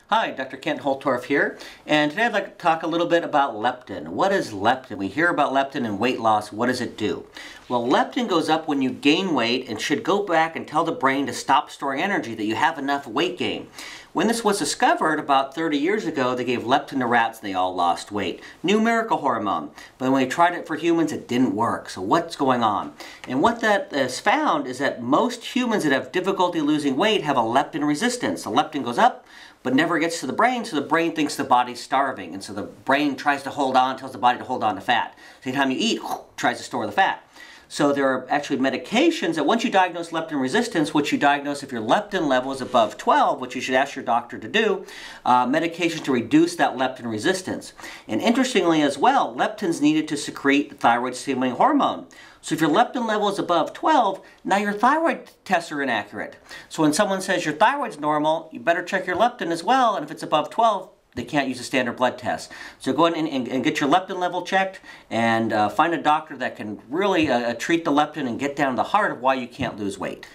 Hi, Dr. Kent Holtorf here, and today I'd like to talk a little bit about leptin. What is leptin? We hear about leptin and weight loss. What does it do? Well, leptin goes up when you gain weight and should go back and tell the brain to stop storing energy, that you have enough weight gain. When this was discovered about 30 years ago, they gave leptin to rats and they all lost weight. New miracle hormone. But when they tried it for humans, it didn't work. So what's going on? And what that has found is that most humans that have difficulty losing weight have a leptin resistance. The leptin goes up, but never gets to the brain, so the brain thinks the body's starving. And so the brain tries to hold on, tells the body to hold on to fat. So anytime you eat, tries to store the fat. So there are actually medications that once you diagnose leptin resistance, which you diagnose if your leptin level is above 12, which you should ask your doctor to do, medications to reduce that leptin resistance. And interestingly as well, leptin's needed to secrete thyroid stimulating hormone. So if your leptin level is above 12, now your thyroid tests are inaccurate. So when someone says your thyroid's normal, you better check your leptin as well, and if it's above 12, they can't use a standard blood test. So go ahead and get your leptin level checked and find a doctor that can really treat the leptin and get down to the heart of why you can't lose weight.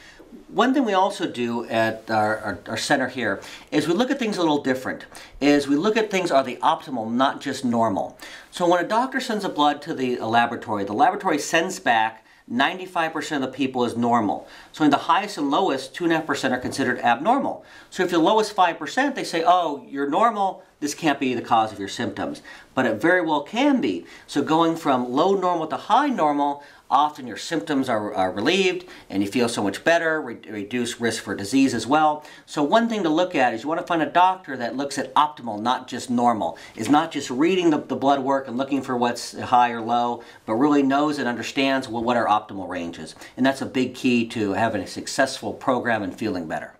One thing we also do at our center here is we look at things a little different. We look at things, are they optimal, not just normal. So when a doctor sends a blood to the laboratory sends back 95% of the people is normal. So in the highest and lowest, 2.5% are considered abnormal. So if the lowest 5%, they say, oh, you're normal, this can't be the cause of your symptoms. But it very well can be. So going from low normal to high normal, often your symptoms are relieved and you feel so much better, reduce risk for disease as well. So one thing to look at is you want to find a doctor that looks at optimal, not just normal. Is not just reading the blood work and looking for what's high or low, but really knows and understands what our optimal range is. And that's a big key to having a successful program and feeling better.